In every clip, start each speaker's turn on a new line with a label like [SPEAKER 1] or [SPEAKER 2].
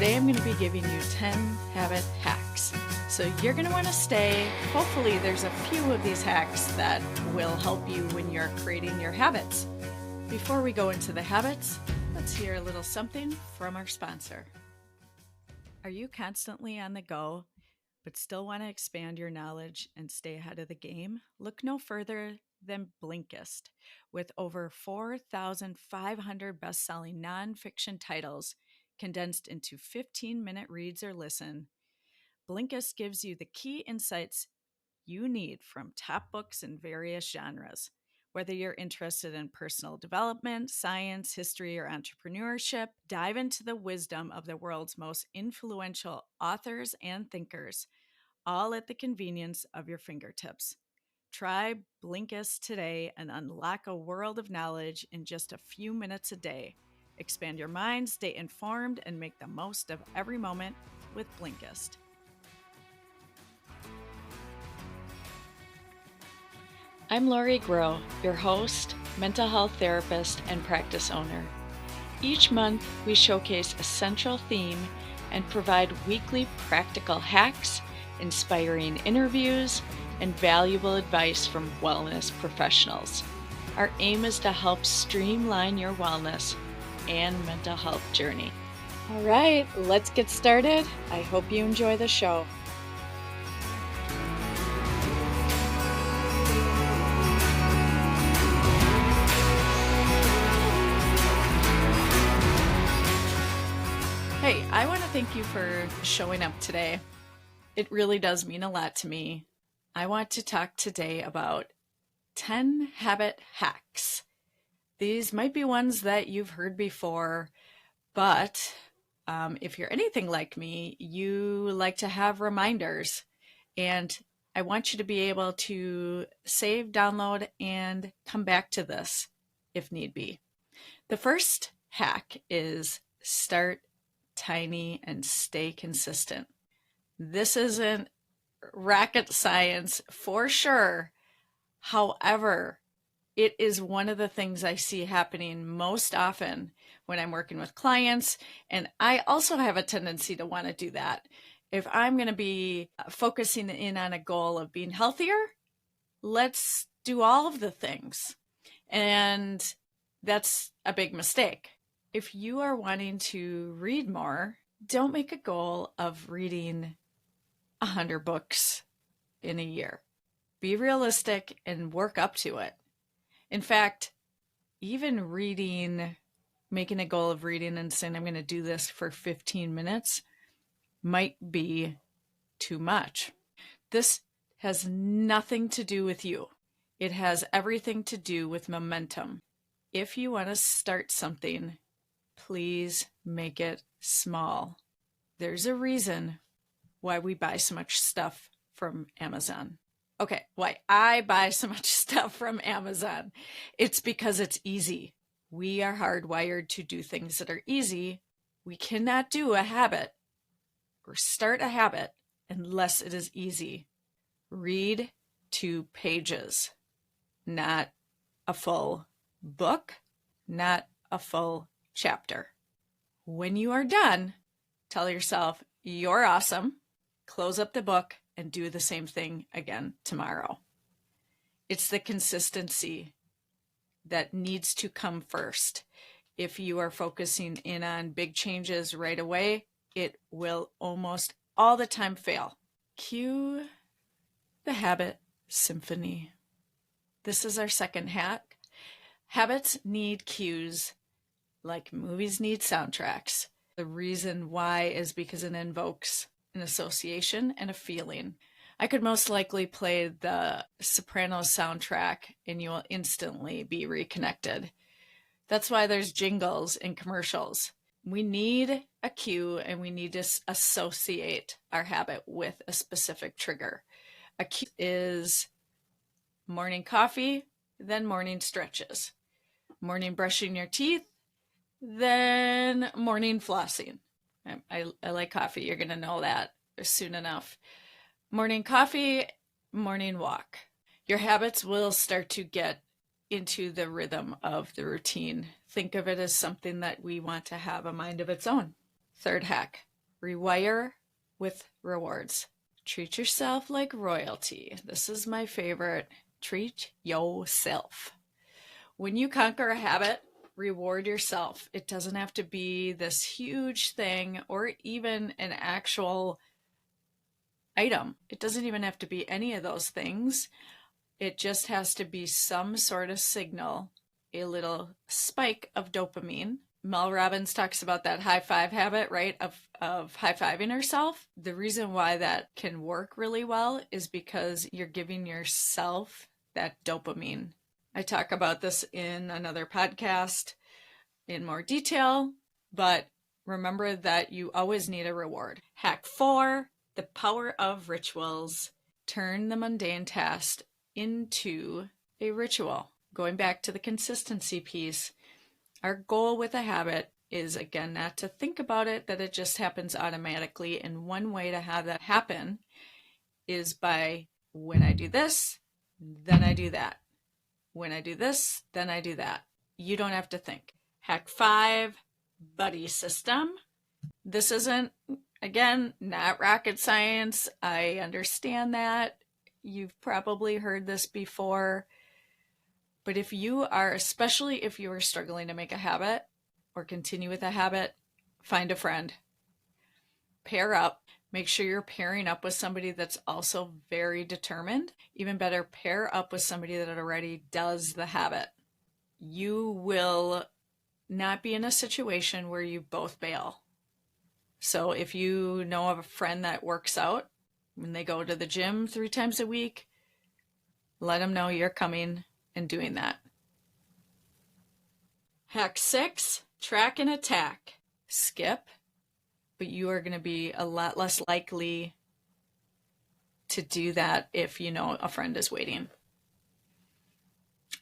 [SPEAKER 1] Today I'm going to be giving you 10 habit hacks. So you're going to want to stay. Hopefully there's a few of these hacks that will help you when you're creating your habits. Before we go into the habits, let's hear a little something from our sponsor. Are you constantly on the go, but still want to expand your knowledge and stay ahead of the game? Look no further than Blinkist. With over 4,500 best-selling nonfiction titles condensed into 15-minute reads or listen, Blinkist gives you the key insights you need from top books in various genres. Whether you're interested in personal development, science, history, or entrepreneurship, dive into the wisdom of the world's most influential authors and thinkers, all at the convenience of your fingertips. Try Blinkist today and unlock a world of knowledge in just a few minutes a day. Expand your mind, stay informed, and make the most of every moment with Blinkist. I'm Laurie Groh, your host, mental health therapist, and practice owner. Each month, we showcase a central theme and provide weekly practical hacks, inspiring interviews, and valuable advice from wellness professionals. Our aim is to help streamline your wellness and mental health journey. All right, let's get started. I hope you enjoy the show. Hey, I want to thank you for showing up today. It really does mean a lot to me. I want to talk today about 10 habit hacks. These might be ones that you've heard before, but if you're anything like me, you like to have reminders. And I want you to be able to save, download, and come back to this if need be. The first hack is start tiny and stay consistent. This isn't rocket science for sure. However, it is one of the things I see happening most often when I'm working with clients. And I also have a tendency to want to do that. If I'm going to be focusing in on a goal of being healthier, let's do all of the things. And that's a big mistake. If you are wanting to read more, don't make a goal of reading 100 books in a year. Be realistic and work up to it. In fact, even making a goal of reading and saying, I'm going to do this for 15 minutes might be too much. This has nothing to do with you. It has everything to do with momentum. If you want to start something, please make it small. There's a reason why we buy so much stuff from Amazon. Okay, why I buy so much stuff from Amazon. It's because it's easy. We are hardwired to do things that are easy. We cannot do a habit or start a habit unless it is easy. Read 2 pages, not a full book, not a full chapter. When you are done, tell yourself you're awesome. Close up the book and do the same thing again tomorrow. It's the consistency that needs to come first. If you are focusing in on big changes right away, it will almost all the time fail. Cue the Habit Symphony. This is our second hack. Habits need cues like movies need soundtracks. The reason why is because it invokes an association and a feeling. I could most likely play the Sopranos soundtrack and you will instantly be reconnected. That's why there's jingles in commercials. We need a cue and we need to associate our habit with a specific trigger. A cue is morning coffee, then morning stretches. Morning brushing your teeth, then morning flossing. I like coffee. You're going to know that soon enough. Morning coffee, morning walk. Your habits will start to get into the rhythm of the routine. Think of it as something that we want to have a mind of its own. Third hack, Rewire with rewards. Treat yourself like royalty. This is my favorite. Treat yourself. When you conquer a habit, reward yourself. It doesn't have to be this huge thing or even an actual item. It doesn't even have to be any of those things. It just has to be some sort of signal, a little spike of dopamine. Mel Robbins talks about that high five habit, right? Of high-fiving herself. The reason why that can work really well is because you're giving yourself that dopamine. I talk about this in another podcast in more detail, but remember that you always need a reward. Hack 4, the power of rituals. Turn the mundane task into a ritual. Going back to the consistency piece, our goal with a habit is, again, not to think about it, that it just happens automatically. And one way to have that happen is by, when I do this, then I do that. When I do this, then I do that. You don't have to think. Hack 5, buddy system. This isn't, again, not rocket science. I understand that. You've probably heard this before. But if you are, especially if you are struggling to make a habit or continue with a habit, find a friend. Pair up. Make sure you're pairing up with somebody that's also very determined. Even better, pair up with somebody that already does the habit. You will not be in a situation where you both bail. So if you know of a friend that works out, when they go to the gym 3 times a week, let them know you're coming and doing that. Hack 6, track and attack. Skip, but you are going to be a lot less likely to do that if you know a friend is waiting.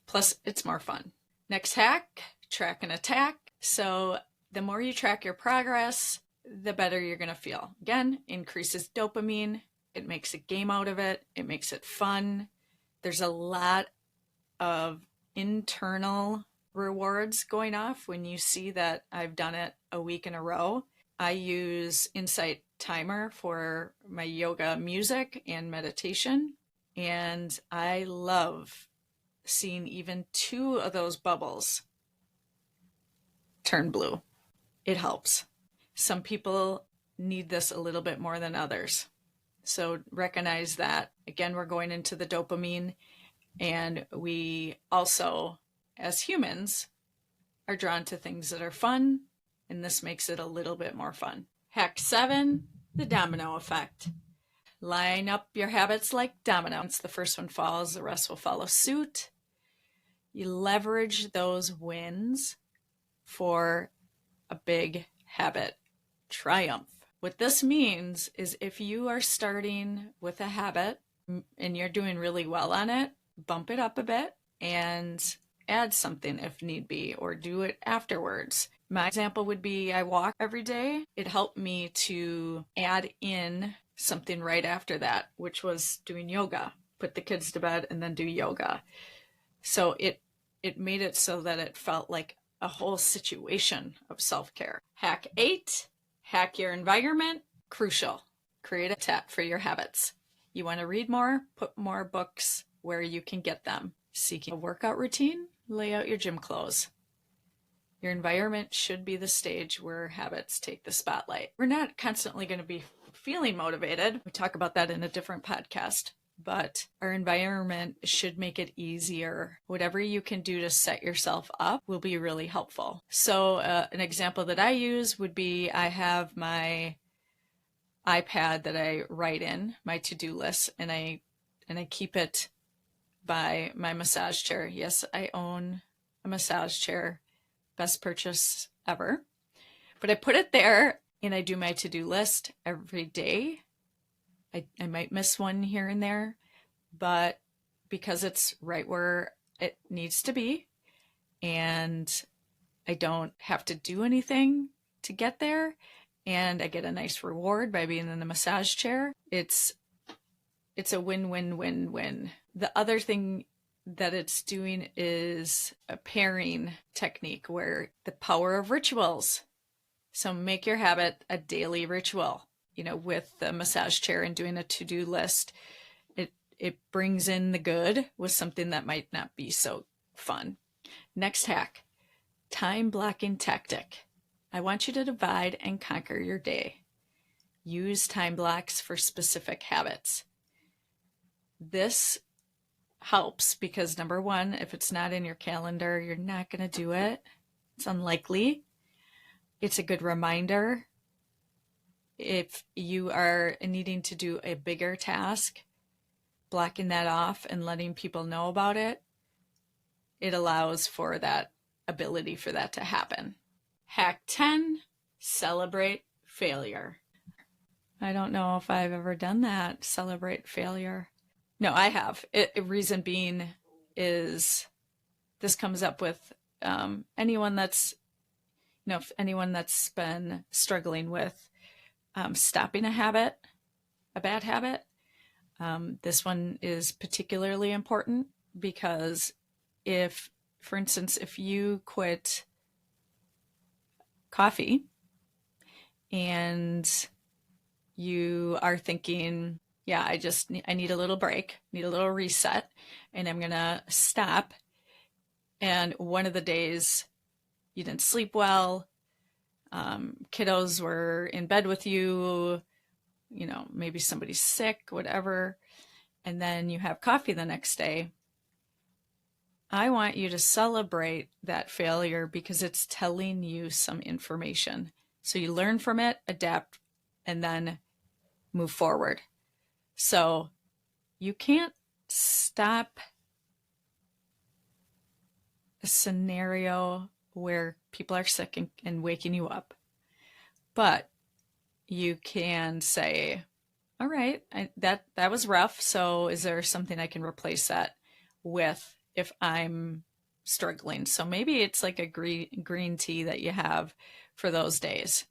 [SPEAKER 1] Plus, it's more fun. Next hack, track and attack. So the more you track your progress, the better you're going to feel. Again, increases dopamine. It makes a game out of it. It makes it fun. There's a lot of internal rewards going off when you see that I've done it a week in a row. I use Insight Timer for my yoga music and meditation, and I love seeing even 2 of those bubbles turn blue. It helps. Some people need this a little bit more than others. So recognize that. Again, we're going into the dopamine, and we also, as humans, are drawn to things that are fun, and this makes it a little bit more fun. Hack 7, the domino effect. Line up your habits like domino. Once the first one falls, the rest will follow suit. You leverage those wins for a big habit triumph. What this means is if you are starting with a habit and you're doing really well on it, bump it up a bit and add something if need be, or do it afterwards. My example would be I walk every day. It helped me to add in something right after that, which was doing yoga. Put the kids to bed and then do yoga. So it made it so that it felt like a whole situation of self-care. Hack 8, hack your environment. Crucial. Create a tap for your habits. You want to read more? Put more books where you can get them. Seeking a workout routine? Lay out your gym clothes. Your environment should be the stage where habits take the spotlight. We're not constantly going to be feeling motivated. We talk about that in a different podcast, but our environment should make it easier. Whatever you can do to set yourself up will be really helpful. So an example that I use would be I have my iPad that I write in, my to-do list, and I keep it by my massage chair. Yes, I own a massage chair. Best purchase ever. But I put it there and I do my to-do list every day. I might miss one here and there, but because it's right where it needs to be and I don't have to do anything to get there and I get a nice reward by being in the massage chair, it's a win-win-win-win. The other thing that it's doing is a pairing technique where the power of rituals. So make your habit a daily ritual, with the massage chair and doing a to-do list. It brings in the good with something that might not be so fun. Next hack, time blocking tactic. I want you to divide and conquer your day. Use time blocks for specific habits. This helps because number one, if it's not in your calendar, you're not going to do it. It's unlikely. It's a good reminder. If you are needing to do a bigger task, blocking that off and letting people know about it, it allows for that ability for that to happen. Hack 10, celebrate failure. I don't know if I've ever done that, celebrate failure. No, I have. Reason being is this comes up with anyone that's, if anyone that's been struggling with stopping a bad habit. This one is particularly important because for instance, if you quit coffee and you are thinking, yeah, I need a little break, need a little reset, and I'm going to stop. And one of the days you didn't sleep well, kiddos were in bed with you, maybe somebody's sick, whatever, and then you have coffee the next day. I want you to celebrate that failure because it's telling you some information. So you learn from it, adapt, and then move forward. So you can't stop a scenario where people are sick and waking you up. But you can say, all right, that was rough. So is there something I can replace that with if I'm struggling? So maybe it's like a green tea that you have for those days.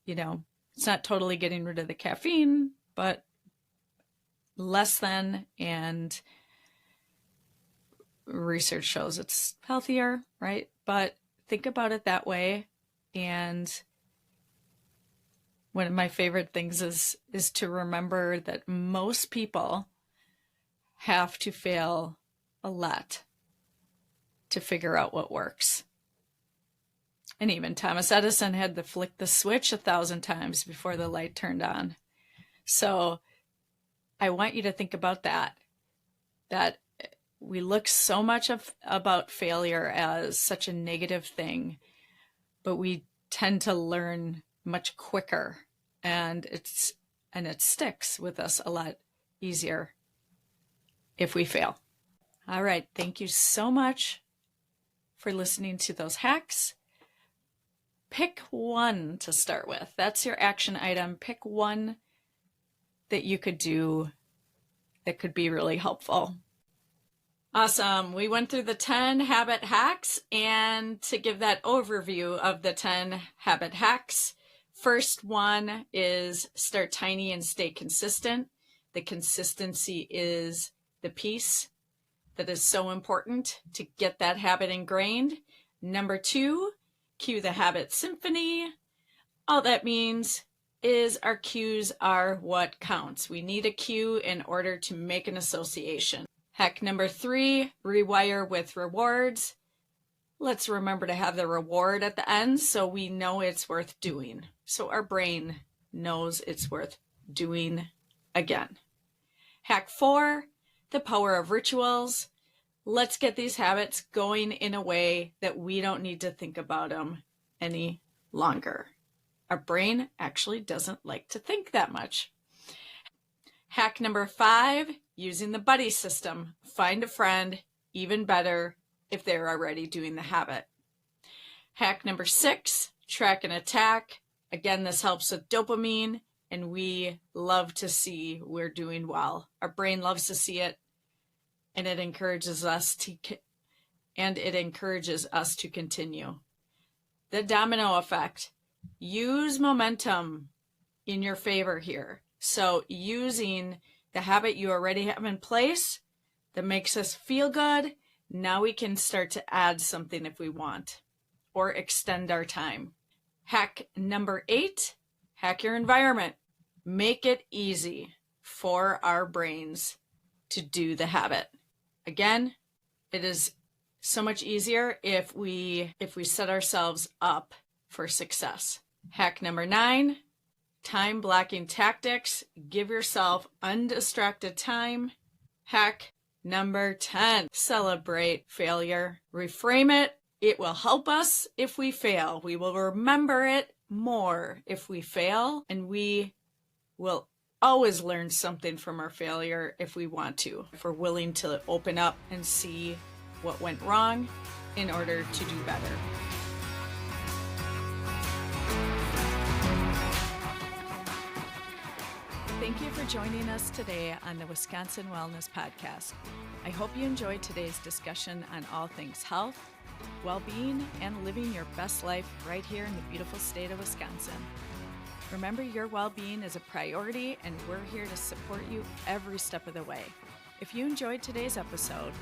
[SPEAKER 1] It's not totally getting rid of the caffeine, but less than, and research shows it's healthier, right? But think about it that way. And one of my favorite things is to remember that most people have to fail a lot to figure out what works. And even Thomas Edison had to flick the switch 1,000 times before the light turned on. So I want you to think about that we look so much about failure as such a negative thing, but we tend to learn much quicker, and it sticks with us a lot easier if we fail. All right, thank you so much for listening to those hacks. Pick one to start with. That's your action item. Pick one that you could do that could be really helpful. Awesome. We went through the 10 habit hacks, and to give that overview of the 10 habit hacks, first one is start tiny and stay consistent. The consistency is the piece that is so important to get that habit ingrained. Number 2, cue the Habit Symphony. All that means is our cues are what counts. We need a cue in order to make an association. Hack number 3, rewire with rewards. Let's remember to have the reward at the end so we know it's worth doing. So our brain knows it's worth doing again. Hack 4, the power of rituals. Let's get these habits going in a way that we don't need to think about them any longer. Our brain actually doesn't like to think that much. Hack number 5, using the buddy system. Find a friend, even better if they're already doing the habit. Hack number 6, track and attack. Again, this helps with dopamine, and we love to see we're doing well. Our brain loves to see it, and it encourages us to continue. The domino effect. Use momentum in your favor here. So using the habit you already have in place that makes us feel good, now we can start to add something if we want, or extend our time. Hack number 8, hack your environment. Make it easy for our brains to do the habit. Again, it is so much easier if we set ourselves up for success. Hack number 9, time blocking tactics. Give yourself undistracted time. Hack number 10, celebrate failure. Reframe it. It will help us if we fail. We will remember it more if we fail, and we will always learn something from our failure if we want to, if we're willing to open up and see what went wrong in order to do better. Thank you for joining us today on the Wisconsin Wellness Podcast. I hope you enjoyed today's discussion on all things health, well-being, and living your best life right here in the beautiful state of Wisconsin. Remember, your well-being is a priority, and we're here to support you every step of the way. If you enjoyed today's episode,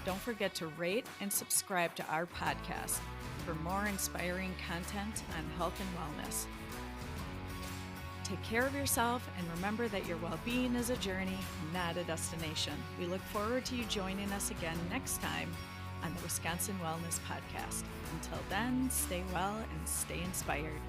[SPEAKER 1] don't forget to rate and subscribe to our podcast for more inspiring content on health and wellness. Take care of yourself, and remember that your well-being is a journey, not a destination. We look forward to you joining us again next time on the Wisconsin Wellness Podcast. Until then, stay well and stay inspired.